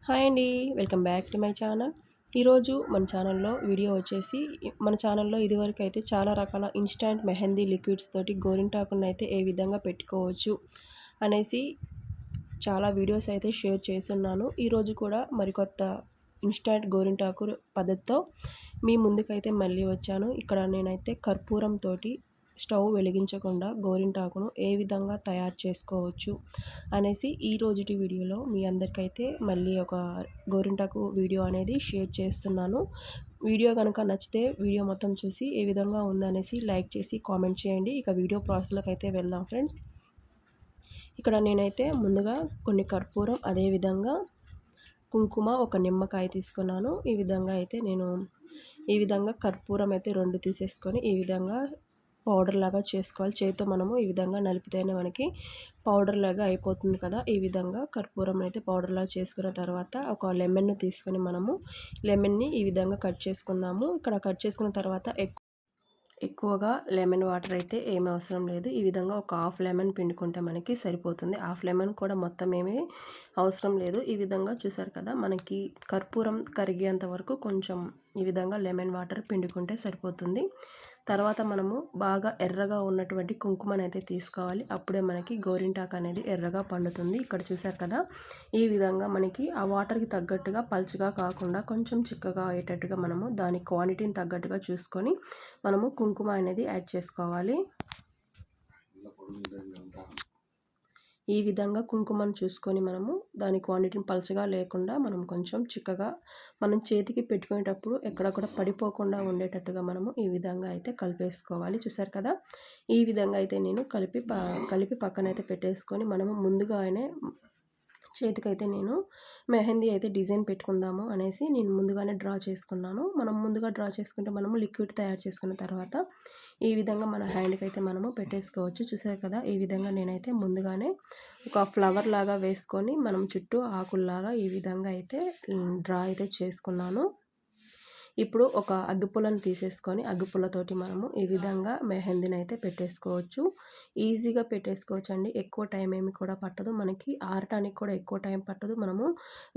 Hi అండి. Welcome back to my channel. ఈరోజు మన ఛానల్‌లో వీడియో వచ్చేసి మన ఛానల్‌లో ఇదివరకైతే చాలా రకాల ఇన్‌స్టాంట్ మెహందీ లిక్విడ్స్ తోటి గోరింటాకునైతే ఏ విధంగా పెట్టుకోవచ్చు అనేసి చాలా వీడియోస్ అయితే షేర్ చేసున్నాను. ఈరోజు కూడా మరికొత్త ఇన్‌స్టాంట్ గోరింటాకు పద్ధతితో మీ ముందుకైతే మళ్ళీ వచ్చాను. ఇక్కడ నేనైతే కర్పూరం తోటి స్టవ్ వెలిగించకుండా గోరింటాకును ఏ విధంగా తయారు చేసుకోవచ్చు అనేసి ఈ రోజుటి వీడియోలో మీ అందరికైతే మళ్ళీ ఒక గోరింటాకు వీడియో అనేది షేర్ చేస్తున్నాను. వీడియో కనుక నచ్చితే వీడియో మొత్తం చూసి ఏ విధంగా ఉందనేసి లైక్ చేసి కామెంట్ చేయండి. ఇక వీడియో ప్రాసెస్‌లోకి అయితే వెళ్దాం ఫ్రెండ్స్. ఇక్కడ నేనైతే ముందుగా కొన్ని కర్పూరం, అదేవిధంగా కుంకుమ, ఒక నిమ్మకాయ తీసుకున్నాను. ఈ విధంగా అయితే నేను ఈ విధంగా కర్పూరం అయితే 2 తీసేసుకొని ఈ విధంగా పౌడర్ లాగా చేసుకోవాలి. చేతితో మనము ఈ విధంగా నలిపితేనే మనకి పౌడర్ లాగా అయిపోతుంది కదా. ఈ విధంగా కర్పూరం అయితే పౌడర్ లాగా చేసుకున్న తర్వాత ఒక లెమన్‌ని తీసుకొని మనము లెమన్‌ని ఈ విధంగా కట్ చేసుకుందాము. ఇక్కడ కట్ చేసుకున్న తర్వాత ఎక్కువగా లెమన్ వాటర్ అయితే ఏమి అవసరం లేదు. ఈ విధంగా ఒక హాఫ్ లెమన్ పిండుకుంటే మనకి సరిపోతుంది. హాఫ్ లెమన్ కూడా మొత్తం ఏమీ అవసరం లేదు. ఈ విధంగా చూసారు కదా, మనకి కర్పూరం కరిగేంత వరకు కొంచెం ఈ విధంగా లెమన్ వాటర్ పిండుకుంటే సరిపోతుంది. తర్వాత మనము బాగా ఎర్రగా ఉన్నటువంటి కుంకుమనైతే తీసుకోవాలి. అప్పుడే మనకి గోరింటాకు అనేది ఎర్రగా పండుతుంది. ఇక్కడ చూసారు కదా, ఈ విధంగా మనకి ఆ వాటర్కి తగ్గట్టుగా పల్చగా కాకుండా కొంచెం చిక్కగా అయ్యేటట్టుగా మనము దాని క్వాంటిటీని తగ్గట్టుగా చూసుకొని మనము కుంకుమ అనేది యాడ్ చేసుకోవాలి. ఈ విధంగా కుంకుమను చూసుకొని మనము దాని క్వాంటిటీని పలచగా లేకుండా మనం కొంచెం చిక్కగా మనం చేతికి పెట్టుకునేటప్పుడు ఎక్కడ కూడా పడిపోకుండా ఉండేటట్టుగా మనము ఈ విధంగా అయితే కలిపేసుకోవాలి. చూసారు కదా, ఈ విధంగా అయితే నేను కలిపి పక్కనైతే పెట్టేసుకొని మనము ముందుగానే చేతికైతే నేను మెహందీ అయితే డిజైన్ పెట్టుకుందాము అనేసి నేను ముందుగానే డ్రా చేసుకున్నాను. మనం ముందుగా డ్రా చేసుకుంటే మనము లిక్విడ్ తయారు చేసుకున్న తర్వాత ఈ విధంగా మన హ్యాండ్కి అయితే మనము పెట్టేసుకోవచ్చు. చూసారు కదా, ఈ విధంగా నేనైతే ముందుగానే ఒక ఫ్లవర్ లాగా వేసుకొని మనం చుట్టూ ఆకుల్లాగా ఈ విధంగా అయితే డ్రా అయితే చేసుకున్నాను. ఇప్పుడు ఒక అగ్గిపుల్లను తీసేసుకొని అగ్గిపుల్లతోటి మనము ఈ విధంగా మెహందీని అయితే పెట్టేసుకోవచ్చు. ఈజీగా పెట్టేసుకోవచ్చు అండి. ఎక్కువ టైం ఏమి కూడా పట్టదు. మనకి ఆరటానికి కూడా ఎక్కువ టైం పట్టదు. మనము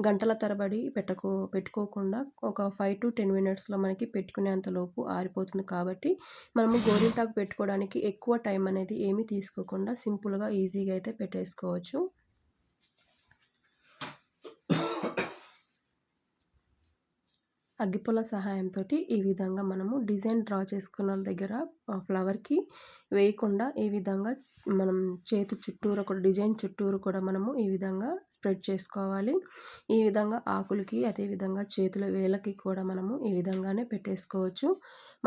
గంటల తరబడి పెట్టుకోకుండా ఒక 5 to 10 మినిట్స్లో మనకి పెట్టుకునేంతలోపు ఆరిపోతుంది. కాబట్టి మనము గోరింటాకు పెట్టుకోవడానికి ఎక్కువ టైం అనేది ఏమీ తీసుకోకుండా సింపుల్గా ఈజీగా అయితే పెట్టేసుకోవచ్చు. అగ్గిపుల్ల సహాయంతో ఈ విధంగా మనము డిజైన్ డ్రా చేసుకున్న దగ్గర ఫ్లవర్కి వేయకుండా ఈ విధంగా మనం చేతి చుట్టూరు కూడా డిజైన్ చుట్టూరు కూడా మనము ఈ విధంగా స్ప్రెడ్ చేసుకోవాలి. ఈ విధంగా ఆకులకి అదేవిధంగా చేతుల వేలకి కూడా మనము ఈ విధంగానే పెట్టేసుకోవచ్చు.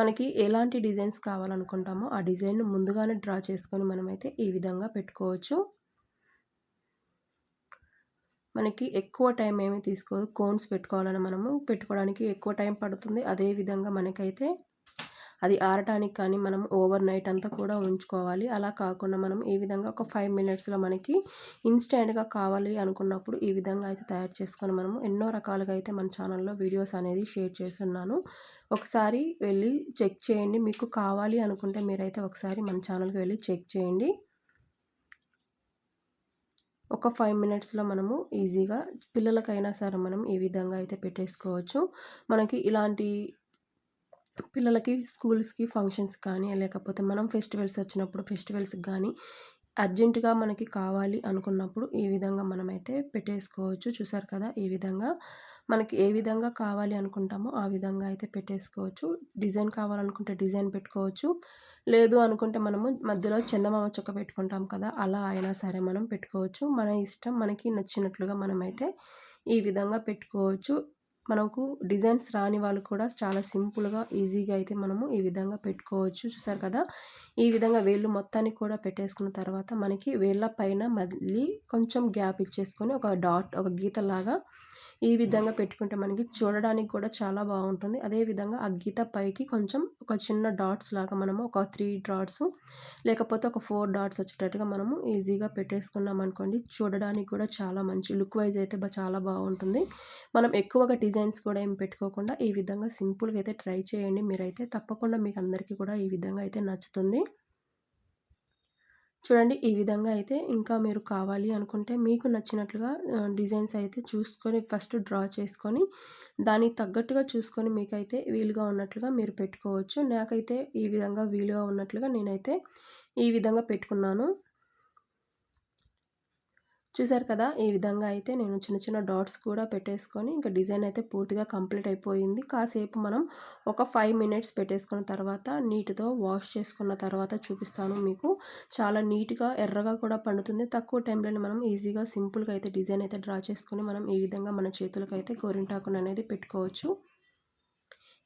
మనకి ఎలాంటి డిజైన్స్ కావాలనుకుంటామో ఆ డిజైన్ ముందుగానే డ్రా చేసుకొని మనమైతే ఈ విధంగా పెట్టుకోవచ్చు. మనకి ఎక్కువ టైం ఏమీ తీసుకోదు. కోన్స్ పెట్టుకోవాలని మనము పెట్టుకోవడానికి ఎక్కువ టైం పడుతుంది. అదేవిధంగా మనకైతే అది ఆరటానికి కానీ మనం ఓవర్ నైట్ అంతా కూడా ఉంచుకోవాలి. అలా కాకుండా మనం ఈ విధంగా ఒక 5 మినిట్స్లో మనకి ఇన్స్టెంట్గా కావాలి అనుకున్నప్పుడు ఈ విధంగా అయితే తయారు చేసుకొని మనము ఎన్నో రకాలుగా అయితే మన ఛానల్లో వీడియోస్ అనేది షేర్ చేస్తున్నాను. ఒకసారి వెళ్ళి చెక్ చేయండి. మీకు కావాలి అనుకుంటే మీరైతే ఒకసారి మన ఛానల్కి వెళ్ళి చెక్ చేయండి. ఒక 5 మినిట్స్లో మనము ఈజీగా పిల్లలకైనా సరే మనం ఈ విధంగా అయితే పెట్టేసుకోవచ్చు. మనకి ఇలాంటి పిల్లలకి స్కూల్స్కి ఫంక్షన్స్ కానీ లేకపోతే మనం ఫెస్టివల్స్ వచ్చినప్పుడు ఫెస్టివల్స్కి కానీ అర్జెంటుగా మనకి కావాలి అనుకున్నప్పుడు ఈ విధంగా మనమైతే పెట్టేసుకోవచ్చు. చూసారు కదా, ఈ విధంగా మనకి ఏ విధంగా కావాలి అనుకుంటామో ఆ విధంగా అయితే పెట్టేసుకోవచ్చు. డిజైన్ కావాలనుకుంటే డిజైన్ పెట్టుకోవచ్చు. లేదు అనుకుంటే మనము మధ్యలో చందమామ చుక్క పెట్టుకుంటాం కదా, అలా అయినా సరే మనం పెట్టుకోవచ్చు. మన ఇష్టం, మనకి నచ్చినట్లుగా మనమైతే ఈ విధంగా పెట్టుకోవచ్చు. మనకు డిజైన్స్ రాని వాళ్ళు కూడా చాలా సింపుల్గా ఈజీగా అయితే మనము ఈ విధంగా పెట్టుకోవచ్చు. చూసారు కదా, ఈ విధంగా వేళ్ళు మొత్తాన్ని కూడా పెట్టేసుకున్న తర్వాత మనకి వేళ్ళ పైన మళ్ళీ కొంచెం గ్యాప్ ఇచ్చేసుకొని ఒక గీతలాగా ఈ విధంగా పెట్టుకుంటే మనకి చూడడానికి కూడా చాలా బాగుంటుంది. అదేవిధంగా ఆ గీత పైకి కొంచెం ఒక చిన్న డాట్స్ లాగా మనము ఒక 3 డాట్స్ లేకపోతే ఒక 4 డాట్స్ వచ్చేటట్టుగా మనము ఈజీగా పెట్టేసుకున్నాం అనుకోండి, చూడడానికి కూడా చాలా మంచి లుక్ వైజ్ అయితే చాలా బాగుంటుంది. మనం ఎక్కువగా డిజైన్స్ కూడా ఏం పెట్టుకోకుండా ఈ విధంగా సింపుల్గా అయితే ట్రై చేయండి. మీరైతే తప్పకుండా మీకు అందరికీ కూడా ఈ విధంగా అయితే నచ్చుతుంది. చూడండి ఈ విధంగా అయితే ఇంకా మీరు కావాలి అనుకుంటే మీకు నచ్చినట్లుగా డిజైన్స్ అయితే చూసుకొని ఫస్ట్ డ్రా చేసుకొని, దానికి తగ్గట్టుగా చూసుకొని మీకైతే వీలుగా ఉన్నట్లుగా మీరు పెట్టుకోవచ్చు. నాకైతే ఈ విధంగా వీలుగా ఉన్నట్లుగా నేనైతే ఈ విధంగా పెట్టుకున్నాను. చూసారు కదా! ఈ విధంగా అయితే నేను చిన్న చిన్న డాట్స్ కూడా పెట్టేసుకొని ఇంకా డిజైన్ అయితే పూర్తిగా కంప్లీట్ అయిపోయింది. కాసేపు మనం ఒక 5 మినిట్స్ పెట్టేసుకున్న తర్వాత నీటితో వాష్ చేసుకున్న తర్వాత చూపిస్తాను మీకు. చాలా నీట్‌గా ఎర్రగా కూడా పండుతుంది. తక్కువ టైంలోనే మనం ఈజీగా సింపుల్‌గా అయితే డిజైన్ అయితే డ్రా చేసుకొని మనం ఈ విధంగా మన చేతులకైతే గోరింటాకుననేది పెట్టుకోవచ్చు.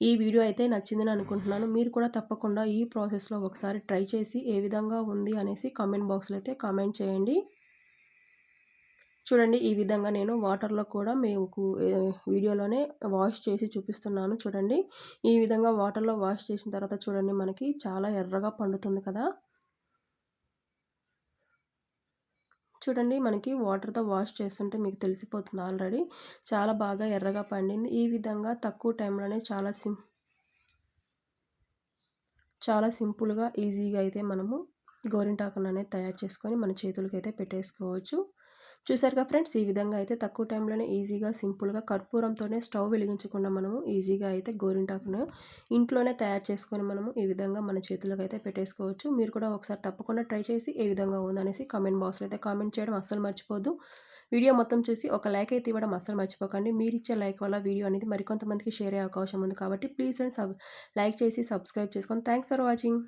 ఈ వీడియో అయితే నచ్చిందని అనుకుంటున్నాను. మీరు కూడా తప్పకుండా ఈ ప్రాసెస్‌లో ఒకసారి ట్రై చేసి ఏ విధంగా ఉంది అనేసి కామెంట్ బాక్స్‌లో అయితే కామెంట్ చేయండి. చూడండి ఈ విధంగా నేను వాటర్‌లో కూడా మీకు వీడియోలోనే వాష్ చేసి చూపిస్తున్నాను చూడండి. ఈ విధంగా వాటర్‌లో వాష్ చేసిన తర్వాత చూడండి మనకి చాలా ఎర్రగా పండుతుంది కదా! చూడండి మనకి వాటర్‌తో వాష్ చేస్తుంటే మీకు తెలిసిపోతుంది ఆల్రెడీ. చాలా బాగా ఎర్రగా పండింది. ఈ విధంగా తక్కువ టైంలోనే చాలా సింపుల్‌గా, ఈజీగా అయితే మనము గోరింటాకుననేది తయారు చేసుకొని మన చేతులకైతే పెట్టేసుకోవచ్చు. చూసారుగా ఫ్రెండ్స్ ఈ విధంగా అయితే తక్కువ టైంలోనే ఈజీగా, సింపుల్‌గా కర్పూరంతోనే స్టవ్ వెలిగించకుండా మనము ఈజీగా అయితే గోరింటాకును ఇంట్లోనే తయారు చేసుకొని మనము ఈ విధంగా మన చేతులకైతే పెట్టేసుకోవచ్చు. మీరు కూడా ఒకసారి తప్పకుండా ట్రై చేసి ఏ విధంగా ఉందనేసి కామెంట్ బాక్స్‌లో అయితే కామెంట్ చేయడం అస్సలు మర్చిపోద్దు. వీడియో మొత్తం చూసి ఒక లైక్ అయితే ఇవ్వడం అస్సలు మర్చిపోకండి. మీరిచ్చే లైక్ వల్ల వీడియో అనేది మరికొంతమందికి షేర్ అయ్యే అవకాశం ఉంది కాబట్టి ప్లీజ్ ఫ్రెండ్స్ లైక్ చేసి సబ్స్క్రైబ్ చేసుకోండి. Thanks for watching.